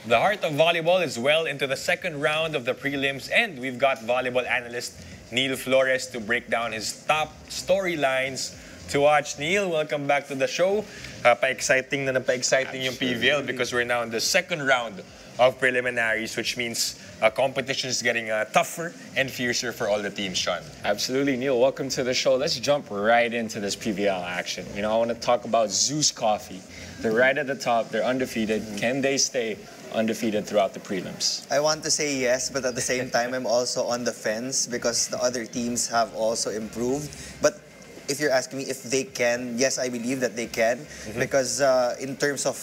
The heart of volleyball is well into the second round of the prelims, and we've got volleyball analyst Neil Flores to break down his top storylines to watch. Neil, welcome back to the show. Pa-exciting yung PVL because we're now in the second round of preliminaries, which means competition is getting tougher and fiercer for all the teams, Sean. Absolutely, Neil. Welcome to the show. Let's jump right into this PVL action. You know, I want to talk about Zeus Coffee. They're right at the top. They're undefeated. Can they stay undefeated throughout the prelims? I want to say yes, but at the same time, I'm also on the fence because the other teams have also improved. But if you're asking me if they can, yes, I believe that they can. Because in terms of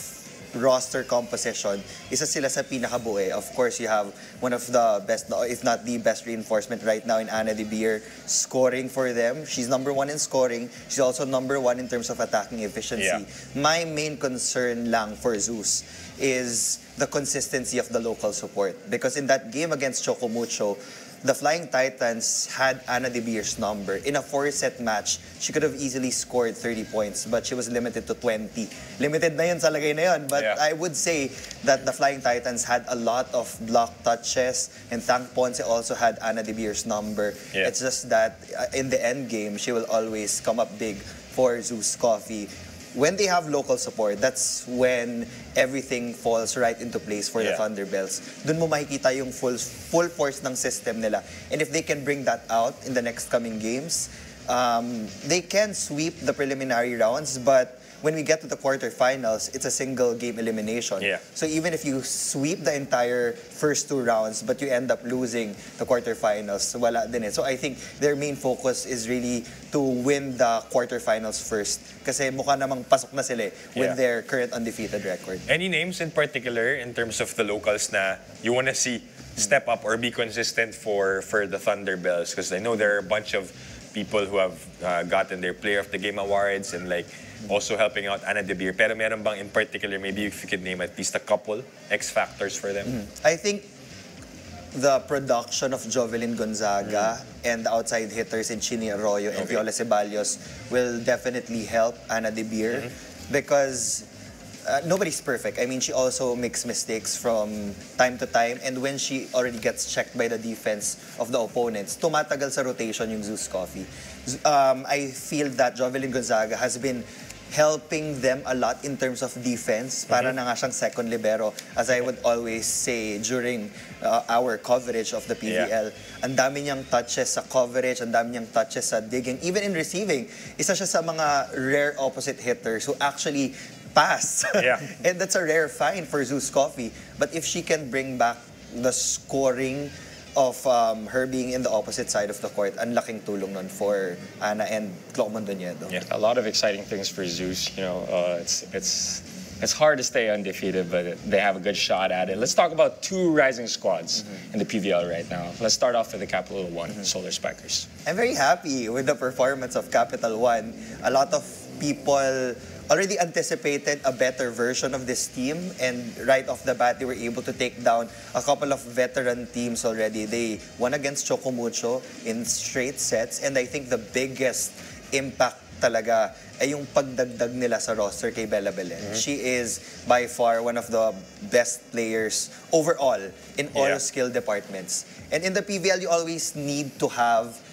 roster composition, isa sila sa pinakabuo. Of course, you have one of the best, if not the best reinforcement right now in Anna De Beer, scoring for them. She's #1 in scoring. She's also #1 in terms of attacking efficiency. Yeah. My main concern lang for Zeus is the consistency of the local support. Because in that game against Chocomucho, the Flying Titans had Anna De Beer's number. In a 4-set match, she could have easily scored 30 points, but she was limited to 20. Limited na yun sa lagay na yun. But yeah. I would say that the Flying Titans had a lot of block touches, and Tang Ponce also had Anna De Beer's number. Yeah. It's just that in the end game, she will always come up big for Zeus Coffee. When they have local support, that's when everything falls right into place for the Thunderbells. Doon mo makikita yung full force ng system nila. And if they can bring that out in the next coming games, they can sweep the preliminary rounds, but when we get to the quarterfinals, it's a single game elimination. Yeah. So even if you sweep the entire first 2 rounds, but you end up losing the quarterfinals, wala din eh. So I think their main focus is really to win the quarterfinals first. Kasi mukha namang pasok na sila with their current undefeated record. Any names in particular in terms of the locals na you want to see step up or be consistent for the Thunderbells? Because I know there are a bunch of people who have gotten their Player of the Game awards and like also helping out Anna De Beer. Pero meron bang in particular, maybe if you could name at least a couple X factors for them? I think the production of Jovelyn Gonzaga and the outside hitters in Chini Arroyo and Viola Ceballos will definitely help Anna De Beer because nobody's perfect. I mean, she also makes mistakes from time to time, and when she already gets checked by the defense of the opponents, tumatagal sa rotation yung Zeus Coffee. I feel that Jovelyn Gonzaga has been helping them a lot in terms of defense. Para na nga siyang second libero, as I would always say during our coverage of the PVL. Ang dami niyang touches sa coverage, ang dami niyang touches sa digging. Even in receiving, isa siya sa mga rare opposite hitters who actually pass. And that's a rare find for Zeus Coffee. But if she can bring back the scoring of her being in the opposite side of the court, ang laking tulong nun for Anna and Cloc Mondoñedo. Yeah, a lot of exciting things for Zeus. You know, it's hard to stay undefeated, but they have a good shot at it. Let's talk about 2 rising squads in the PVL right now. Let's start off with the Capital One Solar Spikers. I'm very happy with the performance of Capital One. A lot of people already anticipated a better version of this team, and right off the bat, they were able to take down a couple of veteran teams already. They won against Chocomucho in straight sets, and I think the biggest impact talaga ay yung pagdagdag nila sa roster kay Bella Belen. She is by far one of the best players overall in all skill departments. And in the PVL, you always need to have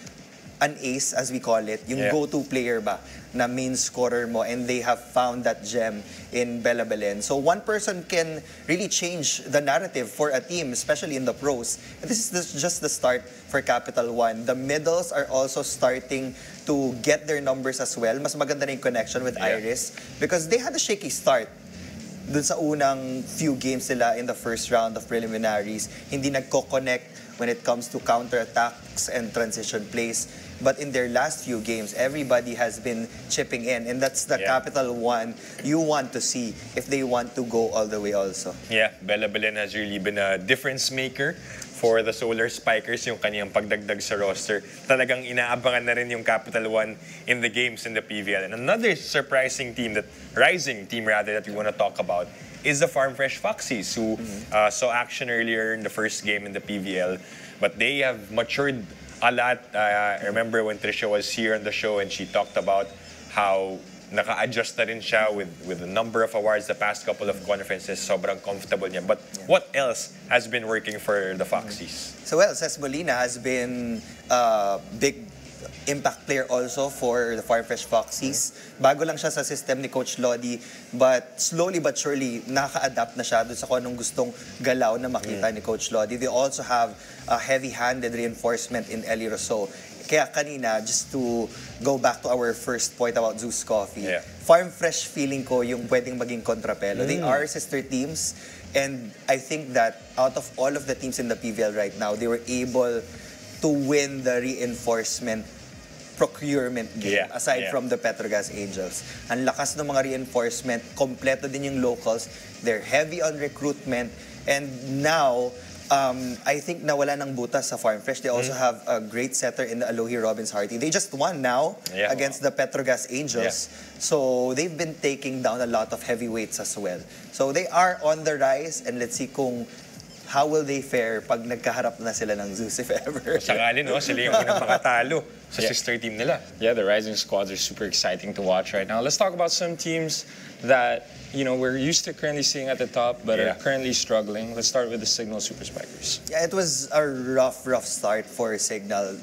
an ace, as we call it, yung go-to player ba na main scorer mo, and they have found that gem in Bella Belen. So one person can really change the narrative for a team, especially in the pros. And this is just the start for Capital One. The middles are also starting to get their numbers as well. Mas maganda na yung connection with Iris because they had a shaky start. Dun sa unang few games nila in the first round of preliminaries, hindi nagko-connect when it comes to counterattacks and transition plays. But in their last few games, everybody has been chipping in. And that's the Capital One you want to see if they want to go all the way also. Yeah, Bella Belen has really been a difference maker for the Solar Spikers, yung kaniyang pagdagdag sa roster. Talagang inaabangan na rin yung Capital One in the games in the PVL. And another surprising team, rising team rather, that we want to talk about is the Farm Fresh Foxies, who saw action earlier in the first game in the PVL. But they have matured a lot. I remember when Trisha was here on the show and she talked about how naka-adjust na rin siya with the number of awards the past couple of conferences. Sobrang comfortable niya. But what else has been working for the Foxies? So well, Cesc Molina has been a big impact player also for the Farfetch Foxies. Bago lang siya sa system ni Coach Lodi, but slowly but surely nakaka-adapt na siya doon sa kung anong gustong galaw na makita ni Coach Lodi. They also have a heavy-handed reinforcement in Eli Rousseau. Kaya kanina, just to go back to our first point about Zeus Coffee, Farm Fresh feeling ko yung pwedeng maging kontrapelo. They are sister teams, and I think that out of all of the teams in the PVL right now, they were able to win the reinforcement procurement game aside from the Petrogas Angels. Ang lakas ng mga reinforcement, kompleto din yung locals, they're heavy on recruitment, and now I think nawala ng butas sa Farm Fresh. They also have a great setter in the Alohi Robbins Harty. They just won now against the Petrogas Angels. So they've been taking down a lot of heavyweights as well. So they are on the rise, and let's see kung how will they fare pag nagkaharap na sila ng Zeus if ever. Sakali, no? Sila yung unang makatalo sa sister team nila. Yeah, the rising squads are super exciting to watch right now. Let's talk about some teams that, you know, we're used to currently seeing at the top, but are currently struggling. Let's start with the Signal Super Spikers. Yeah, it was a rough start for Signal.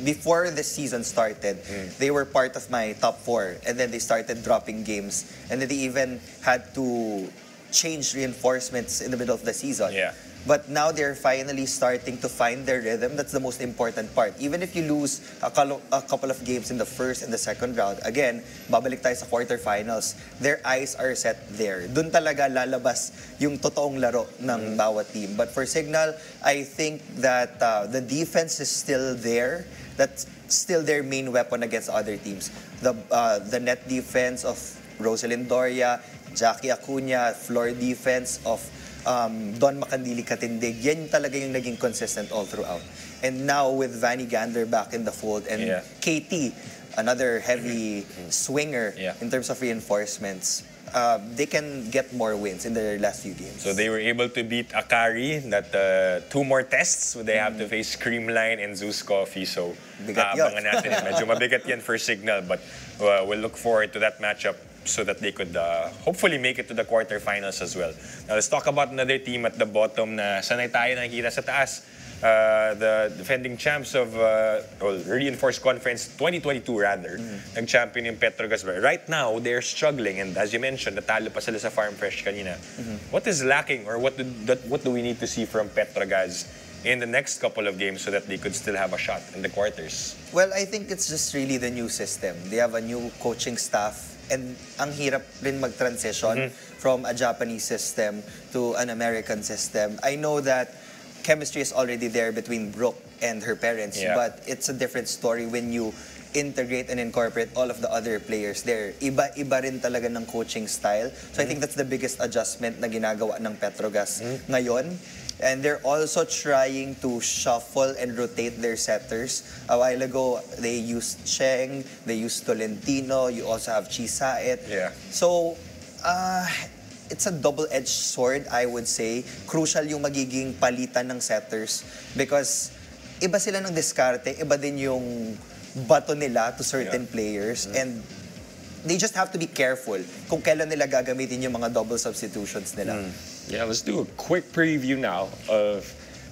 Before the season started, they were part of my top 4, and then they started dropping games, and then they even had to change reinforcements in the middle of the season. But now they're finally starting to find their rhythm. That's the most important part. Even if you lose a couple of games in the first and the second round, again, babalik tayo sa quarterfinals, their eyes are set there. Dun talaga lalabas yung totoong laro ng bawat team. But for Signal, I think that the defense is still there. That's still their main weapon against other teams. The net defense of Rosalind Doria, Jackie Acuna, floor defense of Don Macandili Katindig, yan talaga yung naging consistent all throughout. And now with Vanny Gander back in the fold and KT, another heavy swinger in terms of reinforcements, they can get more wins in their last few games. So they were able to beat Akari, that 2 more tests, they have to face Creamline and Zeus Coffee. So abangan natin. Medyo mabigat yan for Signal, but we'll look forward to that matchup so that they could hopefully make it to the quarterfinals as well. Now let's talk about another team at the bottom na sanay tayo nakikita sa taas. The defending champs of Reinforced Conference 2022 rather. Nag-champion yung Petrogas. Right now, they're struggling, and as you mentioned, natalo pa sila sa Farm Fresh kanina. What is lacking, or what do we need to see from Petrogas in the next couple of games so that they could still have a shot in the quarters? Well, I think it's just really the new system. They have a new coaching staff, and ang hirap rin mag-transition from a Japanese system to an American system. I know that chemistry is already there between Brooke and her parents, but it's a different story when you integrate and incorporate all of the other players there. Iba rin talaga ng coaching style. So I think that's the biggest adjustment na ginagawa ng Petrogas ngayon. And they're also trying to shuffle and rotate their setters. A while ago, they used Cheng, they used Tolentino, you also have Chisaet. So, it's a double-edged sword, I would say. Crucial yung magiging palitan ng setters because iba sila ng diskarte, iba din yung bato nila to certain players, and they just have to be careful kung kailan nila gagamitin yung mga double substitutions nila. Yeah, let's do a quick preview now of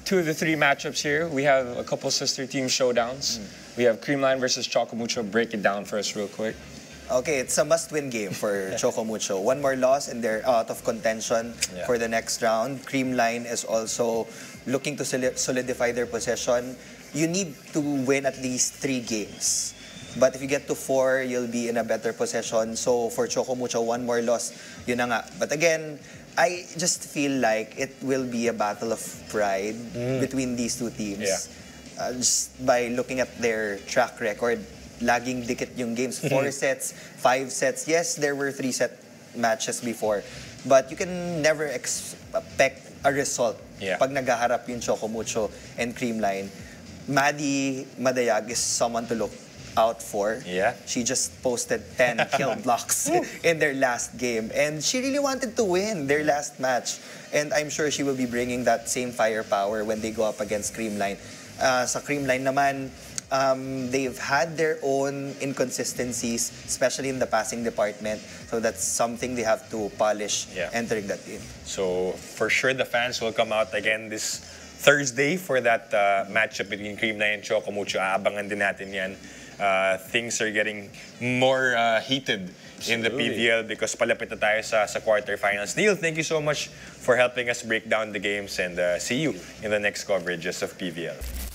2 of the 3 matchups here. We have a couple sister team showdowns. We have Creamline versus Chocomucho. Break it down for us real quick. Okay, it's a must-win game for Chocomucho. 1 more loss and they're out of contention for the next round. Creamline is also looking to solidify their possession. You need to win at least 3 games. But if you get to 4, you'll be in a better possession. So for Chocomucho, 1 more loss, yun na nga. But again, I just feel like it will be a battle of pride between these 2 teams. Just by looking at their track record, laging dikit yung games. 4 sets, 5 sets. Yes, there were 3-set matches before. But you can never expect a result pag naghaharap yung Chocomucho and Creamline. Maddie Madayag is someone to look out for. She just posted 10 kill blocks in their last game. And she really wanted to win their last match. And I'm sure she will be bringing that same firepower when they go up against Creamline. Sa Creamline naman, They've had their own inconsistencies, especially in the passing department. So that's something they have to polish entering that game. So for sure, the fans will come out again this Thursday for that matchup between Cream 9 and Choco Mucho. Aabangan din natin yan. Things are getting more heated in the PVL because palapit na tayo sa quarterfinals. Neil, thank you so much for helping us break down the games and see you in the next coverages of PVL.